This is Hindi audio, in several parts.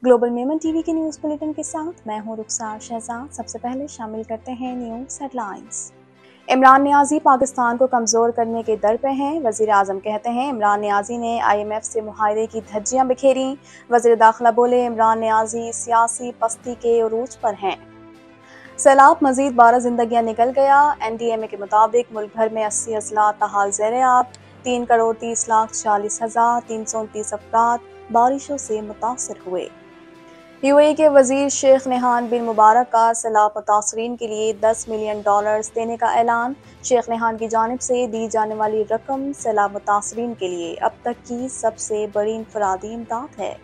ग्लोबल मेमन टीवी के न्यूज़ बुलेटिन के साथ मैं हूं रुखसार शहजाद। सबसे पहले शामिल करते हैं न्यूज़ हेडलाइंस। इमरान नियाजी पाकिस्तान को कमज़ोर करने के दर पे हैं। वज़ीर आज़म कहते हैं इमरान नियाजी ने IMF से मुआहदे की धज्जियां बिखेरी। वज़ीर दाखिला बोले इमरान नियाजी सियासी पस्ती के उरूज पर हैं। सैलाब मजीद 12 जिंदगियां निकल गया। NDMA के मुताबिक मुल्क भर में 80 अजला ताहाल ज़ेरे आब। 3,30,40,329 अफराद बारिशों से मुतासर हुए। UAE के वजीर शेख नेहान बिन मुबारक का सैलाब मुतासरीन के लिए $10 मिलियन देने का ऐलान। शेख नेहान की जानिब से दी जाने वाली रकम सैलाब मुतासरीन के लिए अब तक की सबसे बड़ी इनफरादी इमदाद है।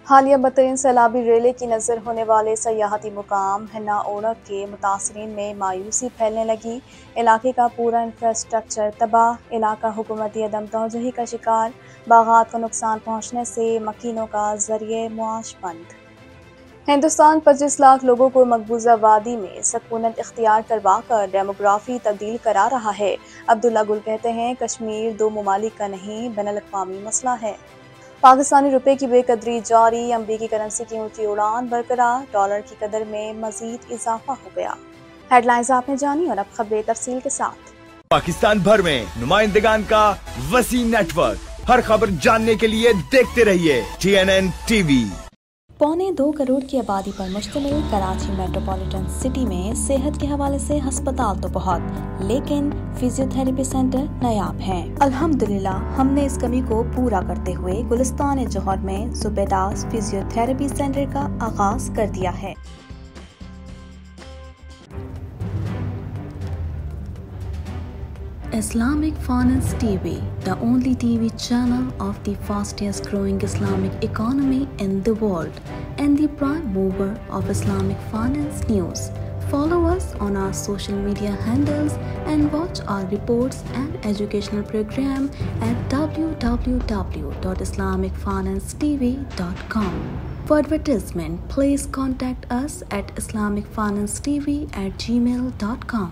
हालिया बदतरीन सैलाबी रेले की नज़र होने वाले सयाहती मुकाम हिन्ना ओढ़क के मुतासरीन में मायूसी फैलने लगी। इलाके का पूरा इंफ्रास्ट्रक्चर तबाह, इलाका हुकूमती अदम तवज्जुही का शिकार। बागात को नुकसान पहुँचने से मकीनों का जरिए मुआश बंद। हिंदुस्तान 25 लाख लोगों को मकबूजा वादी में सकूनत इख्तियार करवा कर डेमोग्राफी तब्दील करा रहा है। अब्दुल्ला गुल कहते हैं कश्मीर दो ममालिक का नहीं बैनुल-अक़वामी मसला है। पाकिस्तानी रुपए की बेकदरी जारी, अमरीकी करेंसी की ऊंची उड़ान बरकरार, डॉलर की कदर में मजीद इजाफा हो गया। हेडलाइंस आपने जानी और अब खबरें तफसील के साथ। पाकिस्तान भर में नुमाइंदगान का वसीम नेटवर्क, हर खबर जानने के लिए देखते रहिए TNN TV। 1.25 करोड़ की आबादी पर मुश्तमिल कराची मेट्रोपॉलिटन सिटी में सेहत के हवाले से अस्पताल तो बहुत, लेकिन फिजियोथेरेपी सेंटर नायाब हैं। अल्हम्दुलिल्लाह हमने इस कमी को पूरा करते हुए गुलिस्तान जौहर में ज़ुबैदास फिजियोथेरेपी सेंटर का आगाज कर दिया है। Islamic Finance TV, the only TV channel of the fastest growing Islamic economy in the world and the prime mover of Islamic finance news. Follow us on our social media handles and watch our reports and educational program at www.islamicfinancetv.com. For advertisement, please contact us at islamicfinancetv@gmail.com.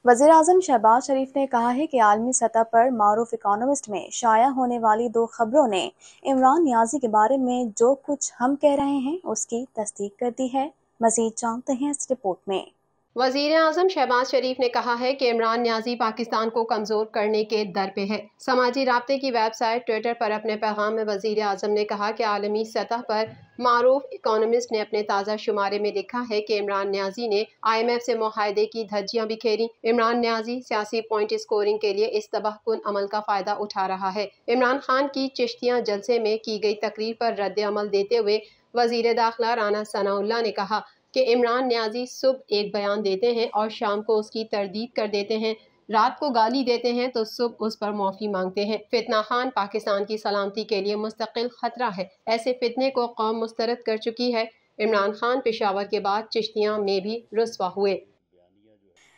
वज़ीर आज़म शहबाज शरीफ ने कहा है कि आलमी सतह पर मारूफ इकोनॉमिस्ट में शाया होने वाली 2 खबरों ने इमरान नियाजी के बारे में जो कुछ हम कह रहे हैं उसकी तस्दीक कर दी है। मज़ीद जानते हैं इस रिपोर्ट में। वज़ीर आज़म शहबाज शरीफ ने कहा है कि इमरान नियाजी पाकिस्तान को कमज़ोर करने के दर पे है। समाजी राब्ते की वेबसाइट ट्विटर पर अपने पैगाम में वज़ीर आज़म ने कहा कि आलमी सतह पर मारूफ इकोनॉमिस्ट ने अपने ताज़ा शुमारे में लिखा है कि इमरान नियाजी ने IMF से मुआहदे की धज्जियां बिखेरी। इमरान नियाजी सियासी पॉइंट स्कोरिंग के लिए इस तबाहकुन अमल का फ़ायदा उठा रहा है। इमरान खान की चिश्तियाँ जलसे में की गई तकरीर पर रद्द अमल देते हुए वज़ीर दाखिला राना सनाउल्लाह ने कहा कि इमरान नियाजी सुबह एक बयान देते हैं और शाम को उसकी तरदीद कर देते हैं, रात को गाली देते हैं तो सुबह उस पर माफ़ी मांगते हैं। फितना खान पाकिस्तान की सलामती के लिए मुस्तकिल खतरा है। ऐसे फितने को कौम मुस्तरद कर चुकी है। इमरान खान पेशावर के बाद चिश्तियाँ में भी रुस्वा हुए।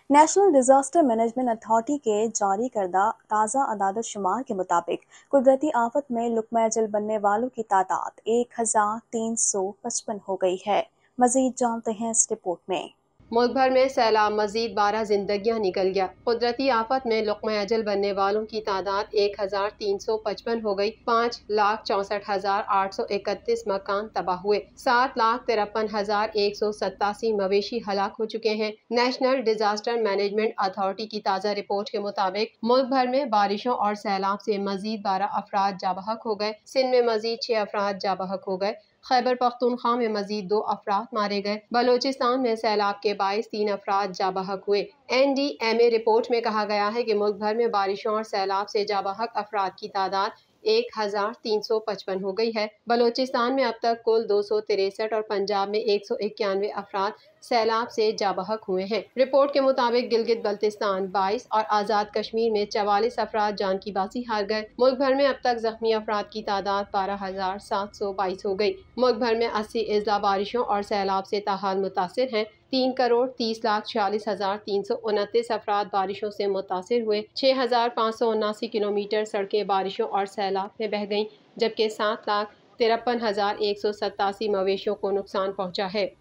नेशनल डिजास्टर मैनेजमेंट अथॉरिटी के जारी करदा ताज़ा अदाद शुमार के मुताबिक कुदरती आफत में लुक़मा अजल बनने वालों की तादाद 1355 हो गई है। मजीद जानते हैं इस रिपोर्ट में। मुल्क भर में सैलाब मजीद 12 जिंदगियां निकल गया। कुदरती आफत में लुक़मा अजल बनने वालों की तादाद 1355 हो गई। 5,64,831 मकान तबाह हुए। 7,53,187 मवेशी हलाक हो चुके हैं। नेशनल डिजास्टर मैनेजमेंट अथॉरिटी की ताज़ा रिपोर्ट के मुताबिक मुल्क भर में बारिशों और सैलाब से मजीद 12 अफराद जाबहक हो गए। सिंध में मजीद 6 अफराद जाबहक हो गए। खैबर पख्तूनख्वा में मजीद 2 अफराद मारे गए। बलोचिस्तान में सैलाब के बाइस 3 अफराद जाबहक हुए। NDMA रिपोर्ट में कहा गया है कि मुल्क भर में बारिशों और सैलाब से जाबहक अफराद की तादाद 1355 हो गई है। बलोचिस्तान में अब तक कुल 263 और पंजाब में 191 अफराद सैलाब से जाबहक हुए हैं। रिपोर्ट के मुताबिक गिलगित बल्तिस्तान 22 और आज़ाद कश्मीर में 44 अफराद जान की बाजी हार गए। मुल्क भर में अब तक जख्मी अफराद की तादाद 12,722 हो गई। मुल्क भर में 80 अजला बारिशों और सैलाब से ताहाल मुतासिर हैं। 3,30,46,329 अफराद बारिशों से मुतासिर हुए। 6,579 किलोमीटर सड़कें बारिशों और सैलाब में बह गईं, जबकि 7,53,187 मवेशियों को नुकसान पहुंचा है।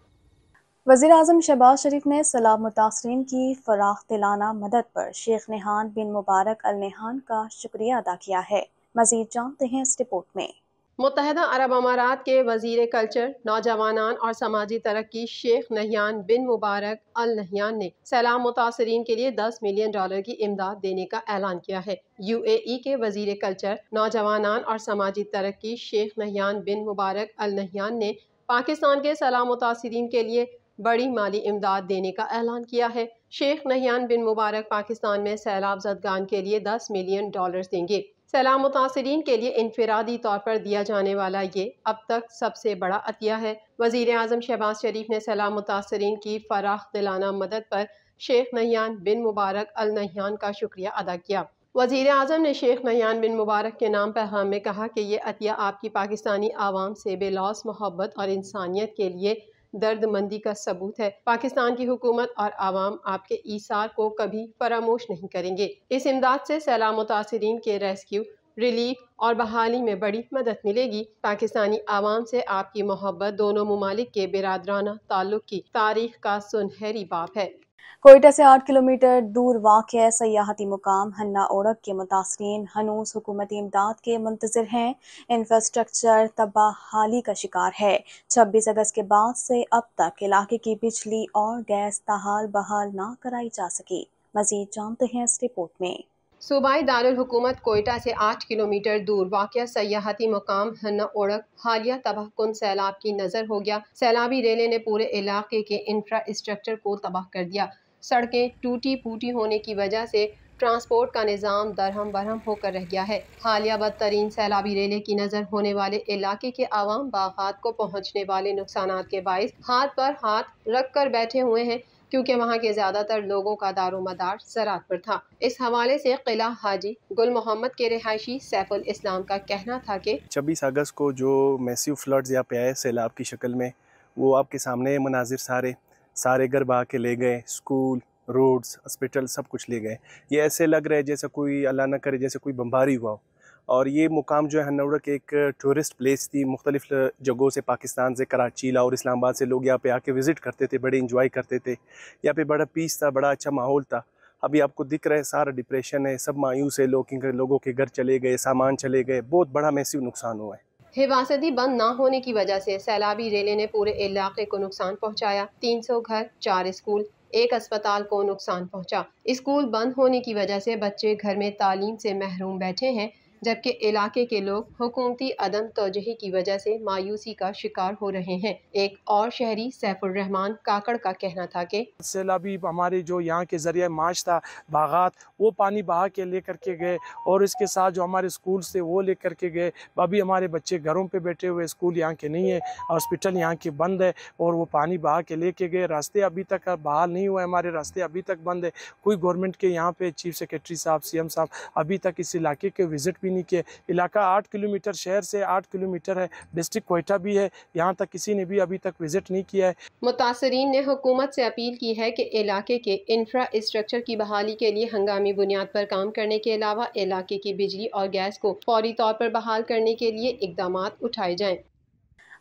वज़ीर आज़म शहबाज शरीफ ने सैलाब मुतासरीन की फराख दिलाना मदद पर शेख नहान बिन मुबारक अल नहान का शुक्रिया अदा किया है। मज़ीद जानते हैं इस रिपोर्ट में। मुत्तहदा अरब अमारात के वज़ीर कल्चर, नौजवानान और समाजी तरक्की शेख नहयान बिन मुबारक अल नहयान ने सैलाब मुतासरीन के लिए $10 मिलियन की इमदाद देने का ऐलान किया है। UAE के वज़ीर कल्चर, नौजवानान और समाजी तरक्की शेख नहयान बिन मुबारक अल नहयान ने पाकिस्तान के सैलाब मुतासरीन के लिए बड़ी माली इमदाद देने का ऐलान किया है। शेख नहयान बिन मुबारक पाकिस्तान में सैलाब ज़दगान के लिए $10 मिलियन देंगे। सैलाब मुतासरीन के लिए इनफरादी तौर पर दिया जाने वाला ये अब तक सबसे बड़ा अतिया है। वज़ीर आज़म शहबाज शरीफ ने सैलाब मुतासरीन की फराख दिलाना मदद पर शेख नहयान बिन मुबारक अल नहयान का शुक्रिया अदा किया। वज़ीर आज़म ने शेख नहयान बिन मुबारक के नाम पैगाम में कहा कि ये अतिया आपकी पाकिस्तानी आवाम से बेलौस मोहब्बत और इंसानियत के लिए दर्दमंदी का सबूत है। पाकिस्तान की हुकूमत और आवाम आपके ईसार को कभी फरामोश नहीं करेंगे। इस इमदाद से सैलाब मुतासरीन के रेस्क्यू, रिलीफ और बहाली में बड़ी मदद मिलेगी। पाकिस्तानी आवाम से आपकी मोहब्बत दोनों मुमालिक के बिरादराना ताल्लुक की तारीख का सुनहरी बाब है। कोयटा से 8 किलोमीटर दूर वाक़या सयाहती मुकाम हन्ना ओढ़क के मुतासरीन हनूस हुकूमती इमदाद के मुंतज़िर हैं। इंफ्रास्ट्रक्चर तबाहाली का शिकार है। 26 अगस्त के बाद से अब तक इलाके की बिजली और गैस ताहाल बहाल ना कराई जा सकी। मज़ीद जानते हैं इस रिपोर्ट में। सूबाई दारुल हुकूमत कोयटा से 8 किलोमीटर दूर वाक़या सयाहती मुकाम हन्ना ओढ़क हालिया तबाहकुन सैलाब की नज़र हो गया। सैलाबी रेले ने पूरे इलाके के इंफ्रास्ट्रक्चर को तबाह कर दिया। सड़कें टूटी फूटी होने की वजह से ट्रांसपोर्ट का निज़ाम दरहम बरहम होकर रह गया है। हालिया बदतरीन सैलाबी रेले की नज़र होने वाले इलाके के आवाम बागात को पहुँचने वाले नुकसानात के बाइस हाथ पर हाथ रख कर बैठे हुए हैं, क्योंकि वहाँ के ज़्यादातर लोगों का दारोमदार ज़राअत पर था। इस हवाले से किला हाजी गुल मोहम्मद के रिहायशी सैफुल इस्लाम का कहना था कि 26 अगस्त को जो मैसिव फ्लड्स यहाँ पे आए सैलाब की शक्ल में, वो आपके सामने मनाजिर सारे घर बहा के ले गए। स्कूल, रोड्स, हॉस्पिटल सब कुछ ले गए। ये ऐसे लग रहा है जैसे कोई अल्लाह न करे जैसे कोई बमबारी हुआ हो। और ये मुकाम जो है हन्ना ओढ़क एक टूरिस्ट प्लेस थी। मुख्तलिफ जगहों से, पाकिस्तान से, कराची, लाहौर, इस्लामाबाद से लोग यहाँ पे आके विज़िट करते थे, बड़े इंजॉय करते थे। यहाँ पे बड़ा पीस था, बड़ा अच्छा माहौल था। अभी आपको दिख रहा है सारा डिप्रेशन है, सब मायूस है, लोगों के घर चले गए, सामान चले गए, बहुत बड़ा मैसिव नुकसान हुआ है। हिफाजती बंद ना होने की वजह से सैलाबी रेले ने पूरे इलाके को नुकसान पहुँचाया। 300 घर, 4 स्कूल, 1 अस्पताल को नुकसान पहुँचा। स्कूल बंद होने की वजह से बच्चे घर में तालीम से महरूम बैठे हैं, जबकि इलाके के लोग हुकूमती अदम तवज्जुही की वजह से मायूसी का शिकार हो रहे हैं। एक और शहरी सैफुर रहमान काकड़ का कहना था कि सैलाबी हमारे जो यहाँ के जरिए माश था, बागात, वो पानी बहा के ले करके गए, और इसके साथ जो हमारे स्कूल से वो ले करके गए। अभी हमारे बच्चे घरों पे बैठे हुए, स्कूल यहाँ के नहीं है, हॉस्पिटल यहाँ के बंद है, और वो पानी बहा के लेके गए। रास्ते अभी तक बहाल नहीं हुए, हमारे रास्ते अभी तक बंद है। कोई गवर्नमेंट के यहाँ पे चीफ सेक्रेटरी साहब, CM साहब अभी तक इस इलाके के विजिट भी नहीं किए। इलाका 8 किलोमीटर, शहर से 8 किलोमीटर है, डिस्ट्रिक्ट कोयटा भी है, यहाँ तक किसी ने भी अभी तक विजिट नहीं किया है। मुतासरीन ने हुकूमत से अपील की है कि इलाके के इंफ्रास्ट्रक्चर की बहाली के लिए हंगामी बुनियाद पर काम करने के अलावा इलाके की बिजली और गैस को फौरी तौर पर बहाल करने के लिए इक़दामात उठाए जाएं।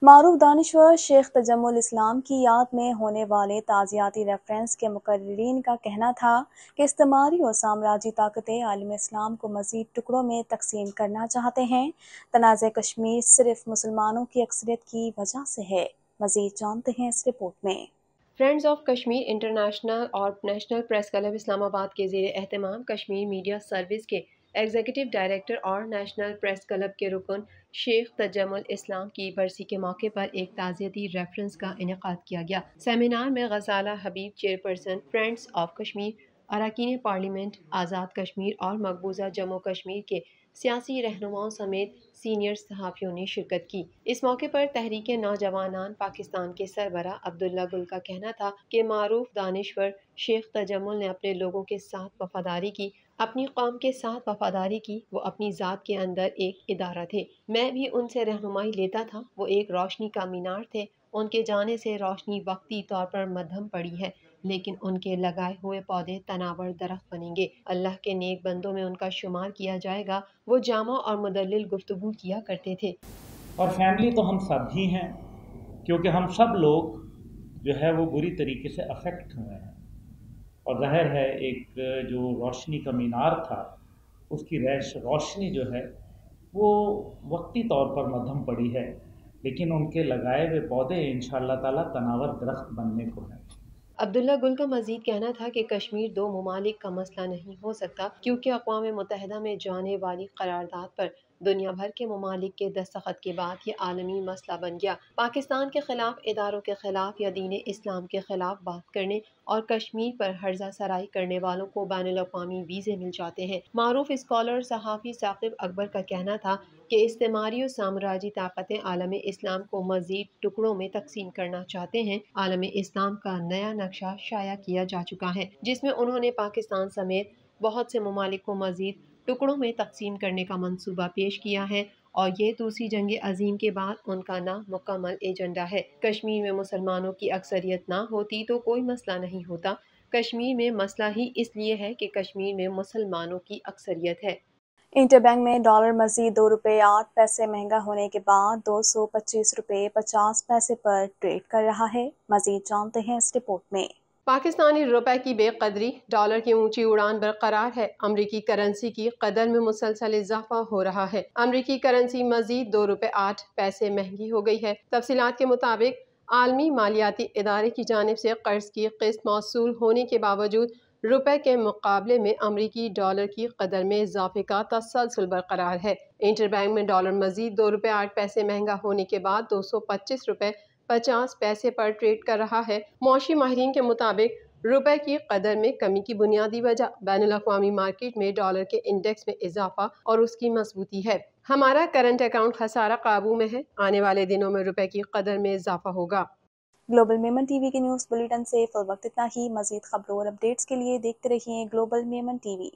मारूफ दानिश्वर शेख तजम्मुल इस्लाम की याद में होने वाले ताज़ियाती रेफरेंस के मुकर्रिरीन का कहना था कि इस्तेमारी और साम्राज्य ताकतें आलम इस्लाम को मज़ीद टुकड़ों में तकसीम करना चाहते हैं। तनाज़े कश्मीर सिर्फ मुसलमानों की अक्सरियत की वजह से है। मज़ीद जानते हैं इस रिपोर्ट में। फ्रेंड्स ऑफ कश्मीर इंटरनेशनल और नेशनल प्रेस क्लब इस्लामाबाद के ज़ेर एहतमाम कश्मीर मीडिया सर्विस के एग्जीक्यूटिव डायरेक्टर और नेशनल प्रेस क्लब के रुकन शेख तजम्मुल इस्लाम की बरसी के मौके पर एक ताज़ियती रेफरेंस का इनेकाद किया गया। सेमिनार में गज़ाला हबीब चेयरपर्सन फ्रेंड्स ऑफ कश्मीर, अरकान पार्लियामेंट आज़ाद कश्मीर और मकबूजा जम्मू कश्मीर के सियासी रहनुमाओं समेत सीनियर सहाफ़ियों ने शिरकत की। इस मौके पर तहरीक नौजवानान पाकिस्तान के सरबराह अब्दुल्ला गुल का कहना था कि मारूफ दानिश्वर शेख तजम्मुल ने अपने लोगों के साथ वफादारी की, अपनी कौम के साथ वफादारी की। वो अपनी ज़ात के अंदर एक इदारा थे। मैं भी उनसे रहनुमाई लेता था। वो एक रोशनी का मीनार थे। उनके जाने से रोशनी वक्ती तौर पर मध्यम पड़ी है, लेकिन उनके लगाए हुए पौधे तनावर दरख्त बनेंगे। अल्लाह के नेक बंदों में उनका शुमार किया जाएगा। वो जामा और मुदल्लिल गुफ्तगू किया करते थे। और फैमिली तो हम सब ही हैं, क्योंकि हम सब लोग जो है वो बुरी तरीके से अफेक्ट हुए हैं। और ज़ाहिर है एक जो रोशनी का मीनार था उसकी रोशनी जो है वो वक्ती तौर पर मध्यम पड़ी है, लेकिन उनके लगाए हुए पौधे इंशाअल्लाह ताला तनावर दरख्त बनने को हैं। अब्दुल्ला गुल का मजीद कहना था कि कश्मीर दो ममालिक का मसला नहीं हो सकता, क्योंकि अक़वाम मुत्तहिदा में जाने वाली करारदाद पर दुनिया भर के ममालिक के दस्तखत के बाद ये आलमी मसला बन गया। पाकिस्तान के खिलाफ, इदारों के खिलाफ या दीन इस्लाम के खिलाफ बात करने और कश्मीर पर हर्जा सराई करने वालों को बैनुल-अक़वामी वीज़े मिल जाते हैं। मारूफ स्कॉलर सहाफ़ी साकिब अकबर का कहना था कि इस्तेमारी और साम्राज्य ताकतें आलम इस्लाम को मज़ीद टुकड़ों में तकसीम करना चाहते हैं। आलम इस्लाम का नया नक्शा शाया किया जा चुका है, जिसमें उन्होंने पाकिस्तान समेत बहुत से ममालिक को मज़ीद टुकड़ों में तकसीम करने का मंसूबा पेश किया है, और ये दूसरी जंग अजीम के बाद उनका नामुकम्मल एजेंडा है। कश्मीर में मुसलमानों की अक्सरियत ना होती तो कोई मसला नहीं होता। कश्मीर में मसला ही इसलिए है कि कश्मीर में मुसलमानों की अक्सरियत है। इंटरबैंक में डॉलर मजीद ₹2.08 महंगा होने के बाद ₹225.50 पर ट्रेड कर रहा है। मजीद जानते हैं इस रिपोर्ट में। पाकिस्तानी रुपए की बेकदरी, डॉलर की ऊंची उड़ान बरकरार है। अमरीकी करेंसी की कदर में मुसलसल इजाफा हो रहा है। अमरीकी करेंसी मजीद ₹2.08 महंगी हो गई है। तफसीलात के मुताबिक आलमी मालियाती इदारे की जानिब से कर्ज की किस्त मौसूल होने के बावजूद रुपए के मुकाबले में अमरीकी डॉलर की कदर में इजाफे का तसलसल बरकरार है। इंटरबैंक में डॉलर मजीद ₹2.08 महंगा होने के बाद ₹225.50 पर ट्रेड कर रहा है। मौशी माहिरीन के मुताबिक रुपए की कदर में कमी की बुनियादी वजह बैनुल-अक़वामी मार्केट में डॉलर के इंडेक्स में इजाफा और उसकी मजबूती है। हमारा करंट अकाउंट खसारा काबू में है। आने वाले दिनों में रुपए की कदर में इजाफा होगा। ग्लोबल मेमन टीवी के न्यूज़ बुलेटिन से फिल वक्त इतना ही। मजीद खबरों और अपडेट्स के लिए देखते रहिए ग्लोबल मेमन टीवी।